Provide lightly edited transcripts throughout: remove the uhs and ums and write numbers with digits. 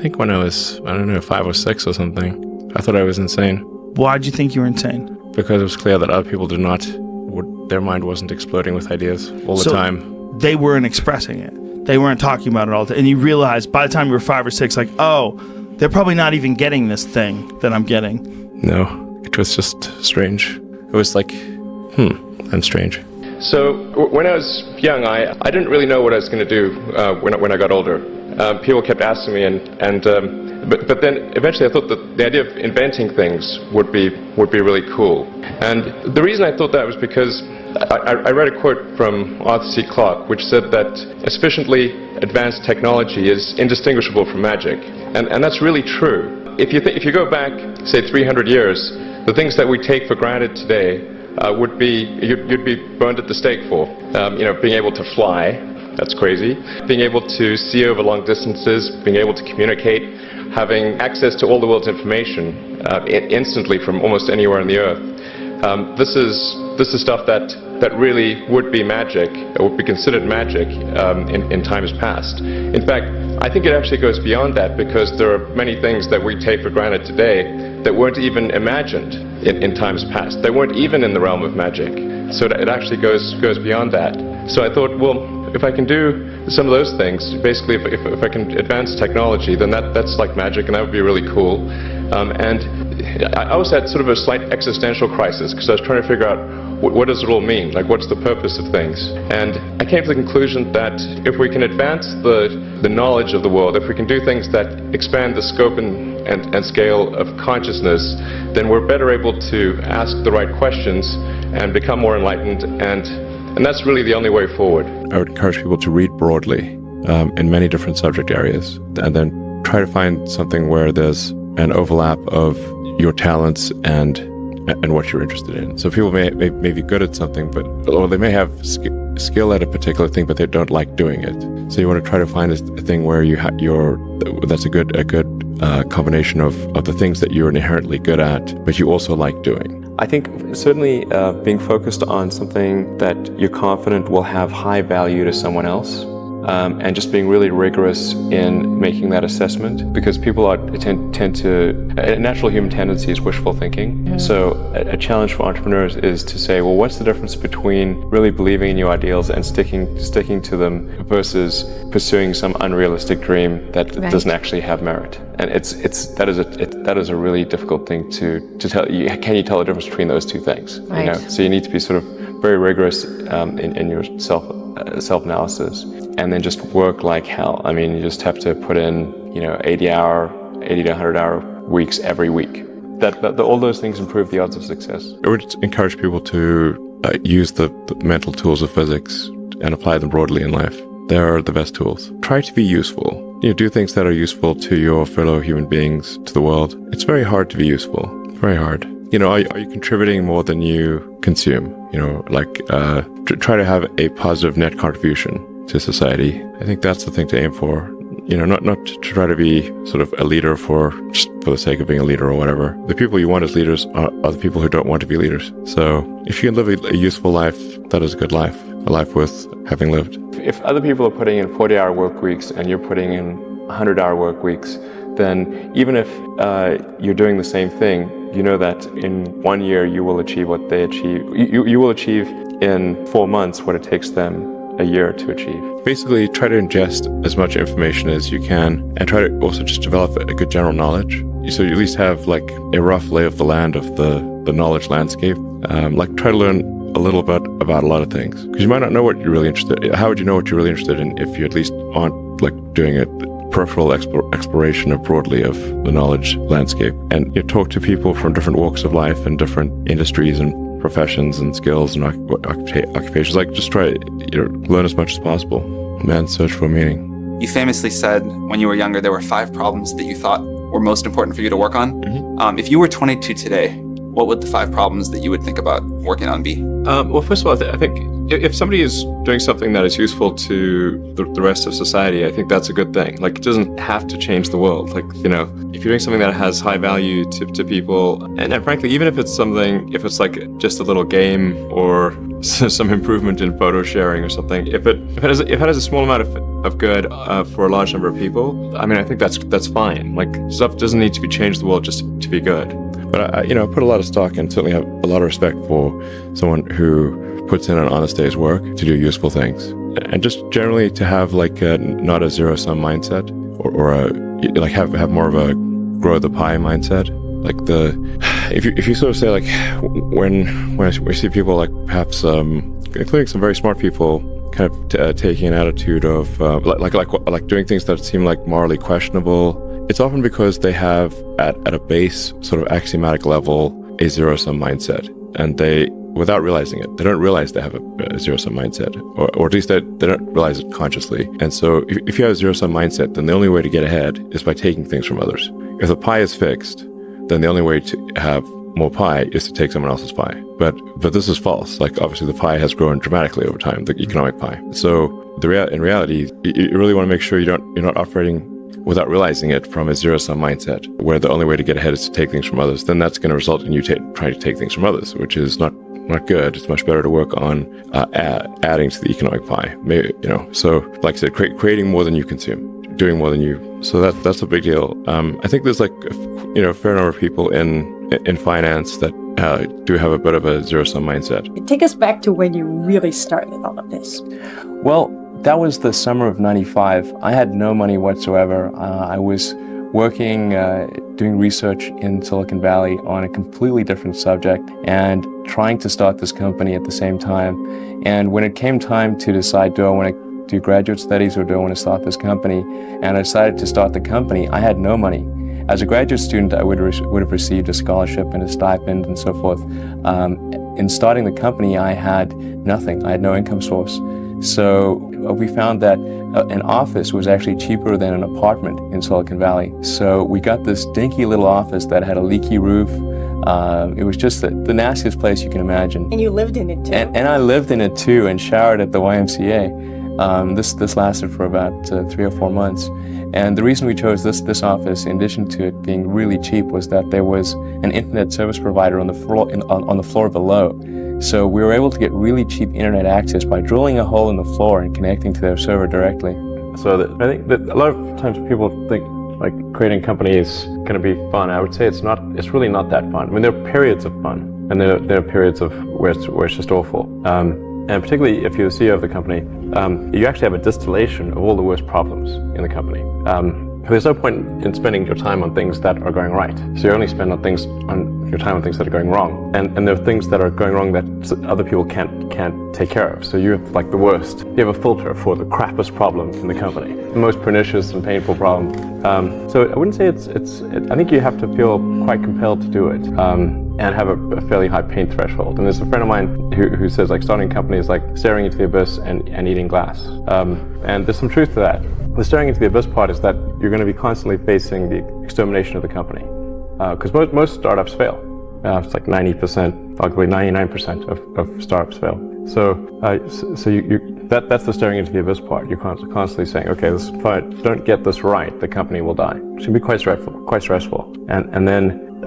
think when I was, I don't know, 5 or 6 or something, I thought I was insane. Why'd you think you were insane? Because it was clear that other people did not, their mind wasn't exploding with ideas all the time. They weren't expressing it. They weren't talking about it all the time. And you realized by the time you were 5 or 6, like, oh, they're probably not even getting this thing that I'm getting. No, it was just strange. It was like, I'm strange. So when I was young, I didn't really know what I was going to do when I got older. People kept asking me, but then eventually I thought that the idea of inventing things would be really cool. And the reason I thought that was because I read a quote from Arthur C. Clarke, which said that a sufficiently advanced technology is indistinguishable from magic, and that's really true. If you go back, say 300 years, the things that we take for granted today would be you'd be burned at the stake for. Being able to fly, that's crazy. Being able to see over long distances, being able to communicate, having access to all the world's information instantly from almost anywhere on the earth. This is stuff that really would be magic, or would be considered magic in times past. In fact, I think it actually goes beyond that, because there are many things that we take for granted today that weren't even imagined in times past. They weren't even in the realm of magic. So it actually goes beyond that. So I thought, well, if I can do some of those things, basically if I can advance technology, then that's like magic, and that would be really cool. And I also had sort of a slight existential crisis, because I was trying to figure out what does it all mean? Like, what's the purpose of things? And I came to the conclusion that if we can advance the knowledge of the world, if we can do things that expand the scope and scale of consciousness, then we're better able to ask the right questions and become more enlightened, and that's really the only way forward. I would encourage people to read broadly in many different subject areas, and then try to find something where there's an overlap of your talents and what you're interested in. So people may be good at something, or they may have skill at a particular thing, but they don't like doing it. So you want to try to find a thing where that's a good combination of the things that you're inherently good at, but you also like doing. I think certainly being focused on something that you're confident will have high value to someone else, and just being really rigorous in making that assessment, because people tend to, a natural human tendency is wishful thinking. So a challenge for entrepreneurs is to say, well, what's the difference between really believing in your ideals and sticking to them versus pursuing some unrealistic dream that doesn't actually have merit? And that is a really difficult thing to tell. Can you tell the difference between those two things? Right. You know? So you need to be sort of very rigorous in your self-analysis, and then just work like hell. I mean, you just have to put in 80 to 100 hour weeks every week. All those things improve the odds of success. I would encourage people to use the mental tools of physics and apply them broadly in life. They're the best tools. Try to be useful. Do things that are useful to your fellow human beings, to the world. It's very hard to be useful. Very hard. Are you contributing more than you consume? Try to have a positive net contribution to society. I think that's the thing to aim for. Not to try to be sort of a leader just for the sake of being a leader or whatever. The people you want as leaders are the people who don't want to be leaders. So if you can live a useful life, that is a good life. A life worth having lived. If other people are putting in 40-hour work weeks and you're putting in 100-hour work weeks, then even if you're doing the same thing, you know that in 1 year you will achieve what they achieve. You will achieve in 4 months what it takes them a year to achieve. Basically, try to ingest as much information as you can, and try to also just develop a good general knowledge. So you at least have like a rough lay of the land of the knowledge landscape. Try to learn a little bit about a lot of things, because you might not know what you're really interested in. How would you know what you're really interested in if you at least aren't doing a peripheral exploration broadly of the knowledge landscape? And you talk to people from different walks of life and different industries and professions and skills and occupations. Just try learn as much as possible. Man's search for meaning. You famously said when you were younger there were 5 problems that you thought were most important for you to work on. Mm-hmm. If you were 22 today, what would the 5 problems that you would think about working on be? Well, first of all, I think if somebody is doing something that is useful to the rest of society, I think that's a good thing. It doesn't have to change the world. If you're doing something that has high value to people, and frankly, even if it's like just a little game or some improvement in photo sharing or something, if it has a small amount of good for a large number of people, I mean, I think that's fine. Like, stuff doesn't need to be changed the world just to be good. But I put a lot of stock and certainly have a lot of respect for someone who puts in an honest day's work to do useful things, and just generally to have like not a zero-sum mindset, or like have more of a grow the pie mindset. Like if you sort of say, like, when we see people, like perhaps including some very smart people, kind of taking an attitude of like doing things that seem like morally questionable, it's often because they have at a base sort of axiomatic level a zero-sum mindset, and they, without realizing it, they don't realize they have a zero-sum mindset, or at least they don't realize it consciously. And so if you have a zero-sum mindset, then the only way to get ahead is by taking things from others. If the pie is fixed, then the only way to have more pie is to take someone else's pie. But this is false. Like, obviously the pie has grown dramatically over time, the economic pie. So in reality, you really want to make sure you're not operating without realizing it from a zero-sum mindset, where the only way to get ahead is to take things from others. Then that's going to result in you trying to take things from others, which is not good. It's much better to work on adding to the economic pie. Maybe, so like I said, creating more than you consume, doing more than you. So that's a big deal. I think there's like a fair number of people in finance that do have a bit of a zero-sum mindset. Take us back to when you really started all of this. Well, that was the summer of '95. I had no money whatsoever. I was working, doing research in Silicon Valley on a completely different subject and trying to start this company at the same time. And when it came time to decide, do I want to do graduate studies or do I want to start this company? And I decided to start the company. I had no money. As a graduate student, I would have received a scholarship and a stipend and so forth. In starting the company, I had nothing. I had no income source. So we found that an office was actually cheaper than an apartment in Silicon Valley. So we got this dinky little office that had a leaky roof. It was just the nastiest place you can imagine. And you lived in it too. And I lived in it too and showered at the YMCA. This lasted for about 3 or 4 months. And the reason we chose this office, in addition to it being really cheap, was that there was an internet service provider on the floor below. So we were able to get really cheap internet access by drilling a hole in the floor and connecting to their server directly. So I think that a lot of times people think like creating a company is going to be fun. I would say it's not. It's really not that fun. I mean, there are periods of fun, and there are periods of where it's just awful. And particularly if you're the CEO of the company, you actually have a distillation of all the worst problems in the company. There's no point in spending your time on things that are going right. So you only spend your time on things that are going wrong. And there are things that are going wrong that other people can't take care of. So you have like the worst. You have a filter for the crappiest problem in the company, the most pernicious and painful problem. So I wouldn't say I think you have to feel quite compelled to do it. And have a fairly high pain threshold. And there's a friend of mine who says like starting a company is like staring into the abyss and eating glass. And there's some truth to that. The staring into the abyss part is that you're going to be constantly facing the extermination of the company. Because most startups fail. It's like 90%, arguably 99% of startups fail. So that's the staring into the abyss part. You're constantly saying, okay, if I don't get this right, the company will die. It's going to be quite stressful. And then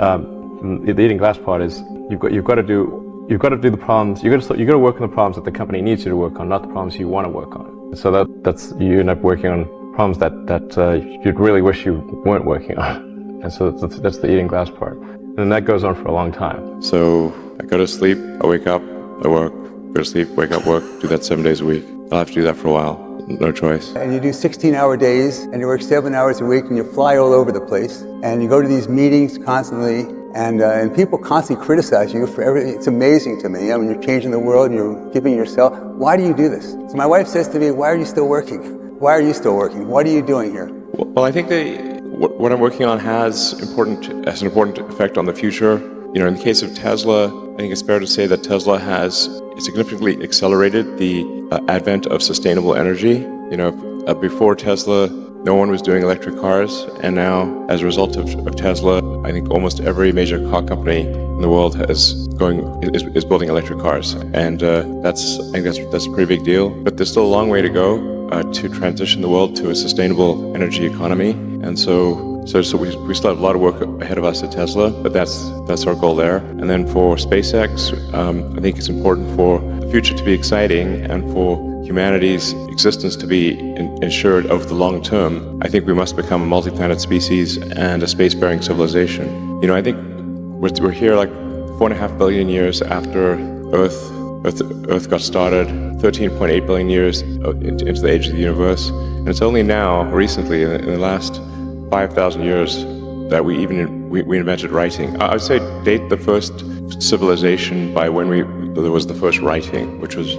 the eating glass part is you've got to do the problems. You got to work on the problems that the company needs you to work on, not the problems you want to work on. So that's you end up working on problems that you'd really wish you weren't working on. And so that's the eating glass part. And that goes on for a long time. So I go to sleep, I wake up, I work, go to sleep, wake up, work, do that 7 days a week. I'll have to do that for a while. No choice. And you do 16-hour days, and you work 7 hours a week, and you fly all over the place. And you go to these meetings constantly, and people constantly criticize you for everything. It's amazing to me. I mean, you're changing the world, and you're giving yourself. Why do you do this? So my wife says to me, why are you still working? Why are you still working? What are you doing here? Well, I think what I'm working on has an important effect on the future. In the case of Tesla, I think it's fair to say that Tesla has significantly accelerated the advent of sustainable energy. Before Tesla, no one was doing electric cars, and now, as a result of Tesla, I think almost every major car company in the world is building electric cars, and I think that's a pretty big deal. But there's still a long way to go to transition the world to a sustainable energy economy, and so we still have a lot of work ahead of us at Tesla, but that's our goal there. And then for SpaceX, I think it's important for the the future to be exciting and for humanity's existence to be ensured over the long term, I think we must become a multi-planet species and a spacefaring civilization. I think we're here like 4.5 billion years after Earth got started, 13.8 billion years into the age of the universe, and it's only now, recently, in the last 5,000 years, that we invented writing. I would say date the first civilization by when there was the first writing, which was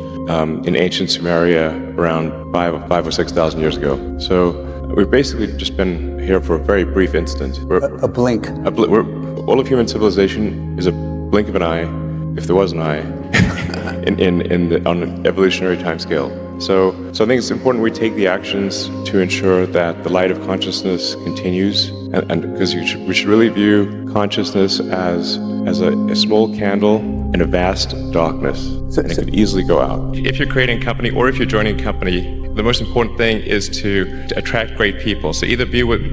in ancient Sumeria around 5 or 6,000 years ago. So we've basically just been here for a very brief instant. A blink. All of human civilization is a blink of an eye, if there was an eye, on an evolutionary timescale. So I think it's important we take the actions to ensure that the light of consciousness continues, and because we should really view consciousness as a small candle in a vast darkness, and it could easily go out. If you're creating a company or if you're joining a company, the most important thing is to attract great people. So either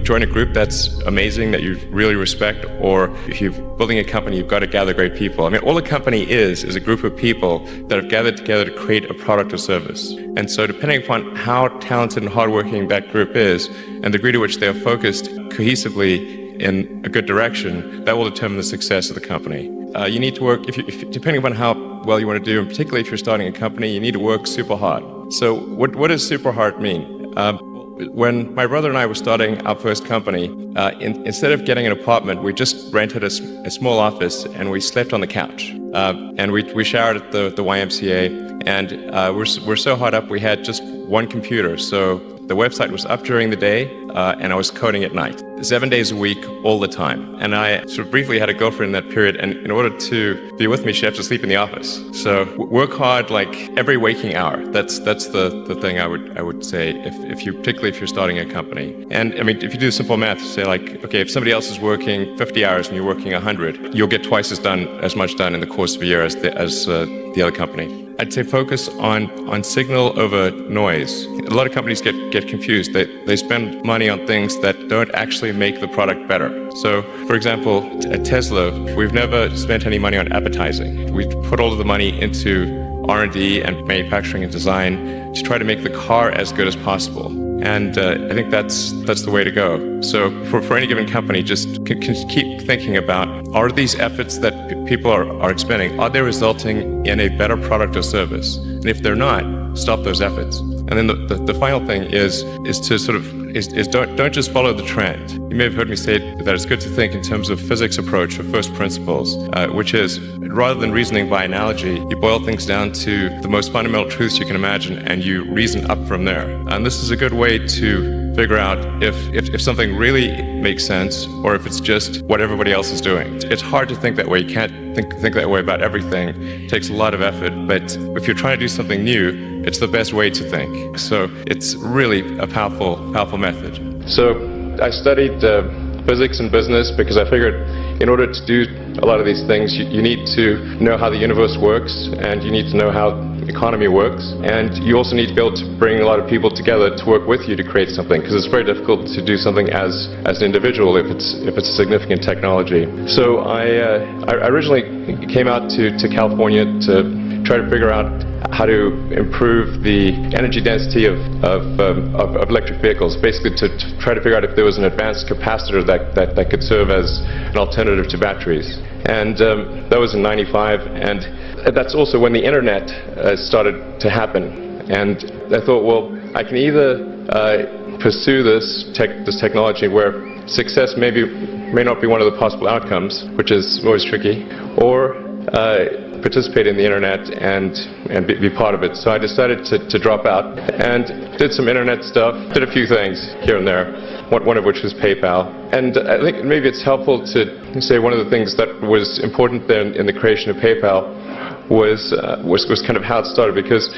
join a group that's amazing, that you really respect, or if you're building a company, you've got to gather great people. I mean, all a company is a group of people that have gathered together to create a product or service. And so depending upon how talented and hardworking that group is, and the degree to which they are focused cohesively in a good direction, that will determine the success of the company. You need to work, depending upon how well you want to do, and particularly if you're starting a company, you need to work super hard. So what does super hard mean? When my brother and I were starting our first company, instead of getting an apartment, we just rented a small office and we slept on the couch. And we showered at the YMCA, and we're so hard up we had just one computer. So the website was up during the day, and I was coding at night, 7 days a week, all the time. And I sort of briefly had a girlfriend in that period, and in order to be with me, she had to sleep in the office. So work hard, like every waking hour. That's the thing I would say, particularly if you're starting a company. And I mean, if you do simple math, say like, okay, if somebody else is working 50 hours and you're working 100, you'll get twice as much done in the course of a year as the other company. I'd say focus on signal over noise. A lot of companies get confused. They spend money on things that don't actually make the product better. So, for example, at Tesla, we've never spent any money on advertising. We put all of the money into R&D and manufacturing and design to try to make the car as good as possible. And I think that's the way to go. So for any given company, just keep thinking about, are these efforts that people are expending, are they resulting in a better product or service? And if they're not, stop those efforts. And then the final thing is to sort of don't just follow the trend. You may have heard me say that it's good to think in terms of physics approach or first principles, which is rather than reasoning by analogy, you boil things down to the most fundamental truths you can imagine and you reason up from there. And this is a good way to figure out if something really makes sense or if it's just what everybody else is doing. It's hard to think that way. You can't think that way about everything. It takes a lot of effort, but if you're trying to do something new, it's the best way to think. So it's really a powerful method. So I studied physics and business because I figured in order to do a lot of these things, you need to know how the universe works, and you need to know how the economy works, and you also need to be able to bring a lot of people together to work with you to create something, because it's very difficult to do something as an individual if it's a significant technology. So I originally came out to California to try to figure out how to improve the energy density of electric vehicles, basically to try to figure out if there was an advanced capacitor that could serve as an alternative to batteries. And that was in '95, and that's also when the internet started to happen. And I thought, well, I can either pursue this technology where success may not be one of the possible outcomes, which is always tricky, or participate in the internet and be part of it. So I decided to drop out and did some internet stuff, did a few things here and there, one of which was PayPal. And I think maybe it's helpful to say one of the things that was important then in the creation of PayPal was kind of how it started, because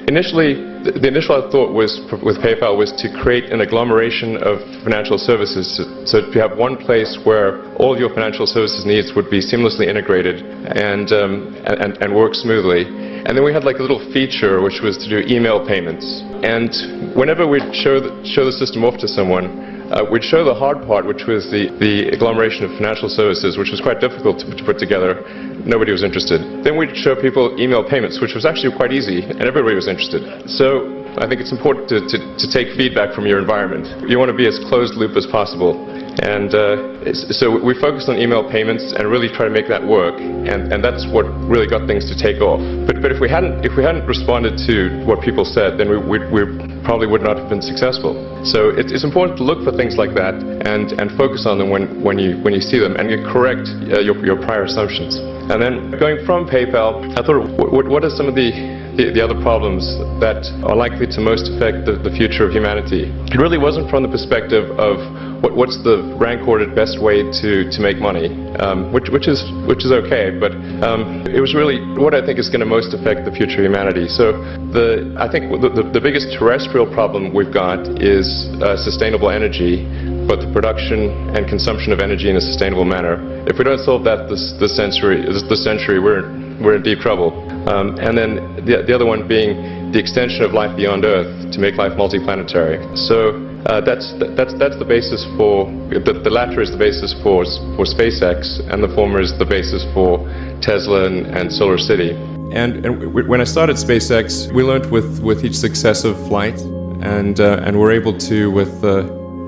initially the initial thought was with PayPal was to create an agglomeration of financial services, so to have one place where all of your financial services needs would be seamlessly integrated and work smoothly. And then we had like a little feature which was to do email payments, and whenever we'd show the system off to someone, we'd show the hard part, which was the agglomeration of financial services, which was quite difficult to put together. Nobody was interested. Then we'd show people email payments, which was actually quite easy, and everybody was interested. So I think it's important to take feedback from your environment. You want to be as closed loop as possible. And so we focused on email payments and really try to make that work, and that's what really got things to take off. But if we hadn't responded to what people said, then we probably would not have been successful. So it's important to look for things like that and focus on them when you see them, and you correct your prior assumptions. And then going from PayPal, I thought, what are some of the other problems that are likely to most affect the future of humanity? It really wasn't from the perspective of what's the rank-ordered best way to make money, which is okay, but it was really what I think is going to most affect the future of humanity. So I think the biggest terrestrial problem we've got is sustainable energy, but the production and consumption of energy in a sustainable manner. If we don't solve that this century, we're in deep trouble. And then the other one being the extension of life beyond Earth to make life multiplanetary. So that's the basis for the latter is the basis for SpaceX, and the former is the basis for Tesla and Solar City. And when I started SpaceX, we learned with each successive flight, and we're able to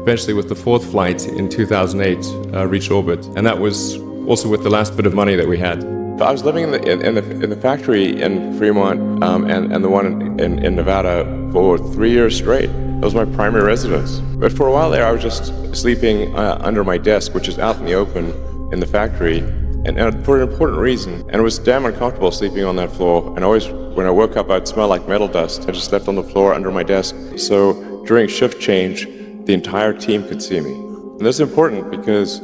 eventually with the fourth flight in 2008 reach orbit, and that was also with the last bit of money that we had. I was living in the factory in Fremont and the one in Nevada for 3 years straight. That was my primary residence. But for a while there, I was just sleeping under my desk, which is out in the open in the factory, and for an important reason. And it was damn uncomfortable sleeping on that floor. And always, when I woke up, I'd smell like metal dust. I just slept on the floor under my desk. So during shift change, the entire team could see me. And that's important because,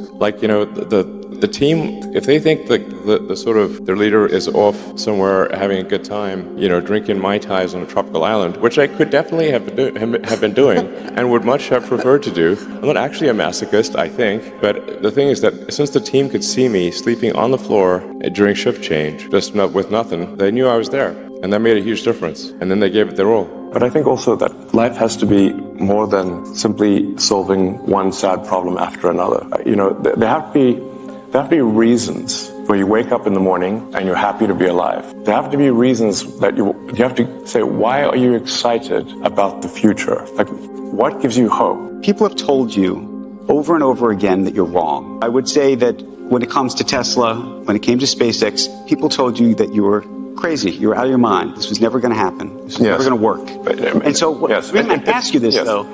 the team, if they think the sort of their leader is off somewhere having a good time, drinking Mai Tais on a tropical island, which I could definitely have been doing and would much have preferred to do. I'm not actually a masochist, I think, but the thing is that since the team could see me sleeping on the floor during shift change, just with nothing, they knew I was there. And that made a huge difference. And then they gave it their all. But I think also that life has to be more than simply solving one sad problem after another. There have to be reasons where you wake up in the morning and you're happy to be alive. There have to be reasons that you have to say, why are you excited about the future? Like, what gives you hope? People have told you over and over again that you're wrong. I would say that when it comes to Tesla, when it came to SpaceX, people told you that you were crazy. You were out of your mind. This was never going to happen. This was never going to work. And so what the reason I ask you this, though,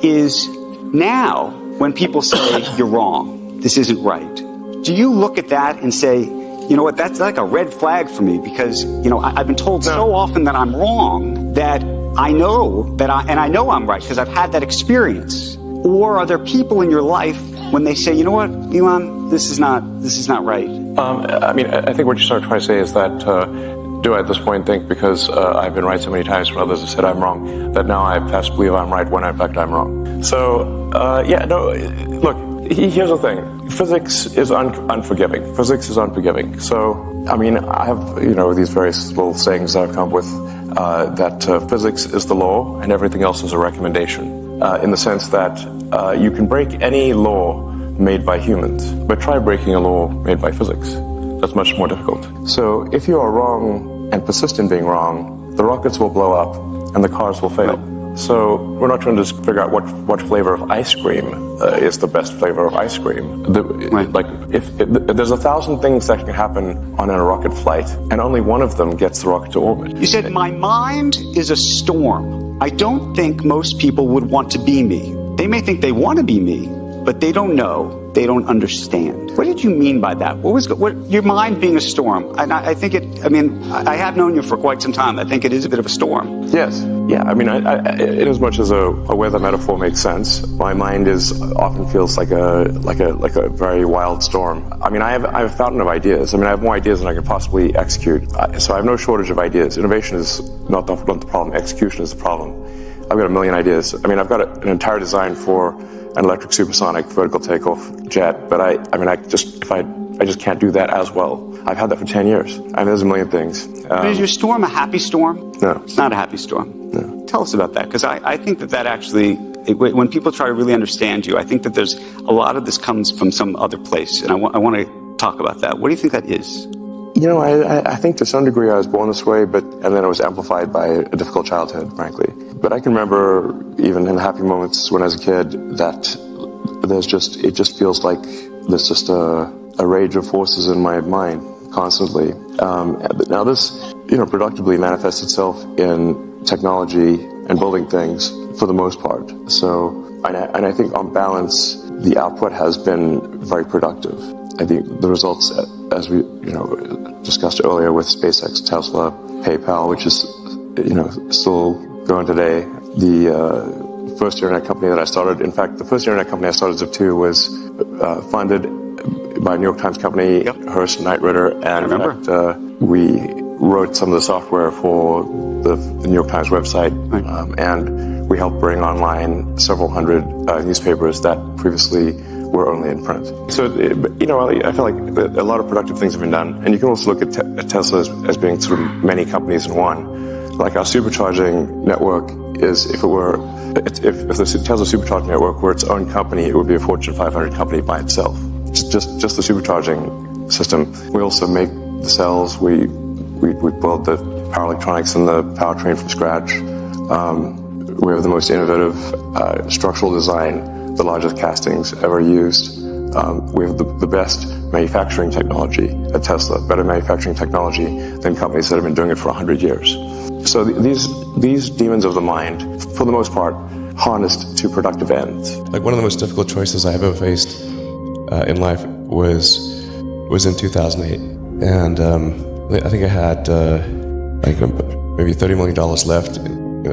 is now when people say you're wrong, this isn't right, do you look at that and say, you know what, that's like a red flag for me because, I've been told so often that I'm wrong that I know I know I'm right because I've had that experience? Or are there people in your life when they say, you know what, Elon, this is not right? I think what you're sort of trying to say is that, do I at this point think because I've been right so many times when others have said I'm wrong, that now I have to believe I'm right when in fact I'm wrong? So, look, here's the thing. Physics is unforgiving. Physics is unforgiving. So, I have, these various little sayings that I've come up with, that physics is the law and everything else is a recommendation, in the sense that you can break any law made by humans, but try breaking a law made by physics. That's much more difficult. So if you are wrong and persist in being wrong, the rockets will blow up and the cars will fail. So we're not trying to just figure out what flavor of ice cream is the best flavor of ice cream. If there's 1,000 things that can happen on a rocket flight, and only one of them gets the rocket to orbit. You said, my mind is a storm. I don't think most people would want to be me. They may think they want to be me, but they don't know. They don't understand. What did you mean by that? What your mind being a storm? And I think I have known you for quite some time. I think it is a bit of a storm. Yes. Yeah. In as much as a weather metaphor makes sense, my mind often feels like a very wild storm. I have a fountain of ideas. I have more ideas than I can possibly execute. So I have no shortage of ideas. Innovation is not the problem. Execution is the problem. I've got a million ideas. I've got an entire design for an electric supersonic vertical takeoff jet, but I just can't do that as well. I've had that for 10 years. There's a million things. But is your storm a happy storm? No. It's not a happy storm. No. Tell us about that, because I think that actually when people try to really understand you, I think that there's a lot of this comes from some other place, and I want to talk about that. What do you think that is? You know, I think to some degree I was born this way, and then it was amplified by a difficult childhood, frankly. But I can remember, even in happy moments when I was a kid, that it just feels like there's just a rage of forces in my mind constantly. Now this, productively manifests itself in technology and building things for the most part. So, and I think on balance, the output has been very productive. I think the results, as we discussed earlier with SpaceX, Tesla, PayPal, which is still going today. The first internet company that I started, in fact, the first internet company I started, Zip2, was funded by a New York Times company, Hearst Knight Ridder, and in fact, we wrote some of the software for the New York Times website, and we helped bring online several hundred newspapers that previously were only in print. So, I feel like a lot of productive things have been done, and you can also look at Tesla as being sort of many companies in one. Like our supercharging network is, if the Tesla supercharging network were its own company, it would be a Fortune 500 company by itself. Just the supercharging system. We also make the cells. We build the power electronics and the powertrain from scratch. We have the most innovative structural design, the largest castings ever used. We have the best manufacturing technology at Tesla, better manufacturing technology than companies that have been doing it for 100 years. So these demons of the mind, for the most part, harnessed to productive ends. Like one of the most difficult choices I have ever faced in life was in 2008, and I think I had maybe $30 million left,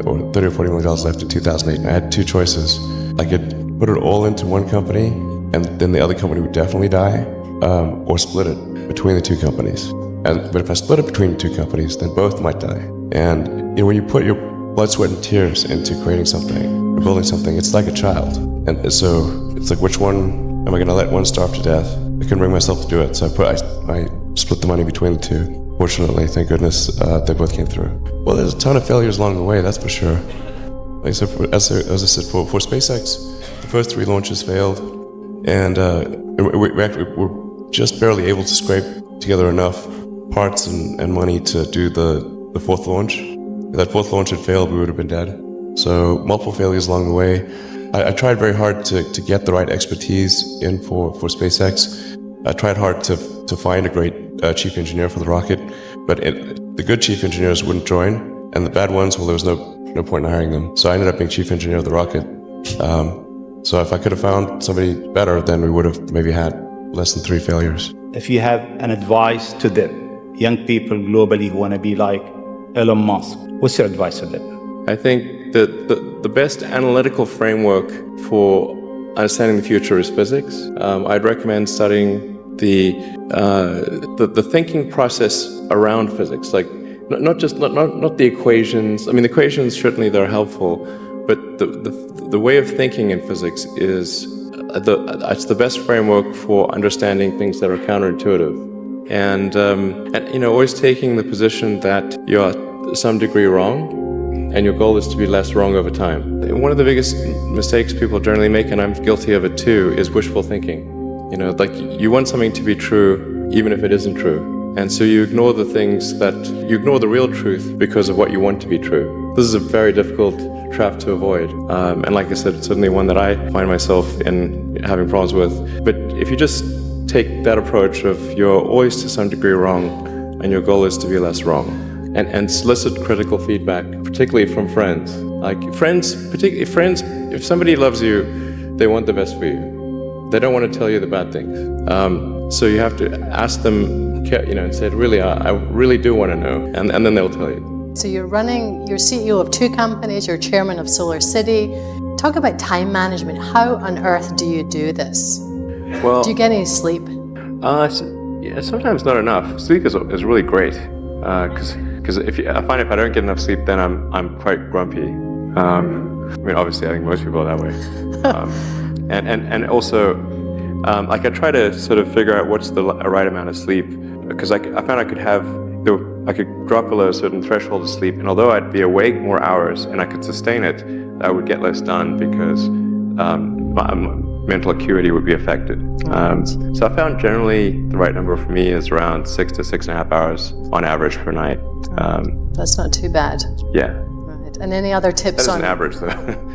or $30 or $40 million left in 2008. And I had two choices. I could put it all into one company, and then the other company would definitely die, or split it between the two companies. But if I split it between the two companies, then both might die. And when you put your blood, sweat, and tears into creating something, or building something, it's like a child. And so it's like, which one am I going to let one starve to death? I couldn't bring myself to do it, so I split the money between the two. Fortunately, thank goodness, they both came through. Well, there's a ton of failures along the way, that's for sure. Like I said, as I said, for SpaceX, the first 3 launches failed, and we're just barely able to scrape together enough parts and money to do the 4th launch. If that 4th launch had failed, we would have been dead. So multiple failures along the way. I tried very hard to get the right expertise in for SpaceX. I tried hard to find a great chief engineer for the rocket, but the good chief engineers wouldn't join, and the bad ones, well, there was no point in hiring them. So I ended up being chief engineer of the rocket. So if I could have found somebody better, then we would have maybe had less than 3 failures. If you have an advice to the young people globally who want to be like Elon Musk, what's your advice to them? I think that the best analytical framework for understanding the future is physics. I'd recommend studying the thinking process around physics, like not the equations. I mean, the equations certainly they're helpful, but the way of thinking in physics is it's the best framework for understanding things that are counterintuitive, and always taking the position that you're to some degree wrong, and your goal is to be less wrong over time. One of the biggest mistakes people generally make, and I'm guilty of it too, is wishful thinking. Like you want something to be true even if it isn't true. And so you ignore you ignore the real truth because of what you want to be true. This is a very difficult trap to avoid. And like I said, it's certainly one that I find myself in having problems with. But if you just take that approach of you're always to some degree wrong and your goal is to be less wrong, and solicit critical feedback, particularly from friends. Like particularly friends, if somebody loves you, they want the best for you. They don't want to tell you the bad things. So you have to ask them, and say, really, I really do want to know, and then they'll tell you. So you're CEO of 2 companies, you're chairman of Solar City. Talk about time management. How on earth do you do this? Well, do you get any sleep? Yeah, sometimes not enough. Sleep is really great, because I find if I don't get enough sleep, then I'm quite grumpy. I mean, obviously, I think most people are that way. And also, like I try to sort of figure out what's the right amount of sleep, because I found I I could drop below a certain threshold of sleep, and although I'd be awake more hours and I could sustain it, I would get less done because my mental acuity would be affected. So I found generally the right number for me is around 6 to 6.5 hours on average per night. That's not too bad. Yeah. Right. And any other tips That is on an average, though.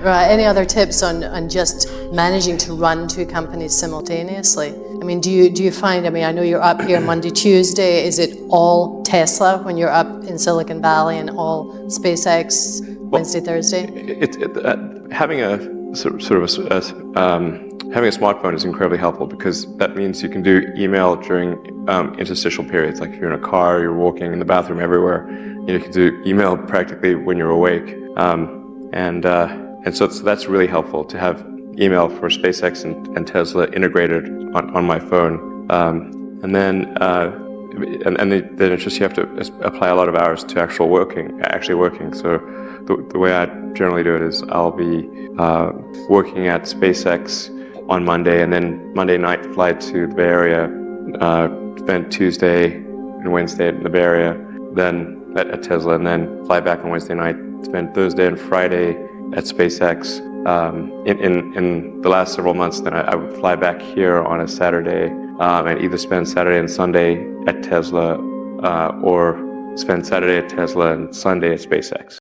right? Any other tips on just managing to run two companies simultaneously? I mean, do you find? I mean, I know you're up here Monday, Tuesday. Is it all Tesla when you're up in Silicon Valley, and all SpaceX Wednesday, Thursday? Having a having a smartphone is incredibly helpful because that means you can do email during interstitial periods. Like if you're in a car, you're walking, in the bathroom, everywhere. You can do email practically when you're awake, and so that's really helpful to have email for SpaceX and Tesla integrated on my phone. And then it's just you have to apply a lot of hours to actually working. So the way I generally do it is I'll be working at SpaceX on Monday, and then Monday night fly to the Bay Area, spend Tuesday and Wednesday in the Bay Area, then at Tesla, and then fly back on Wednesday night, spend Thursday and Friday at SpaceX. In the last several months, then I would fly back here on a Saturday and either spend Saturday and Sunday at Tesla or spend Saturday at Tesla and Sunday at SpaceX.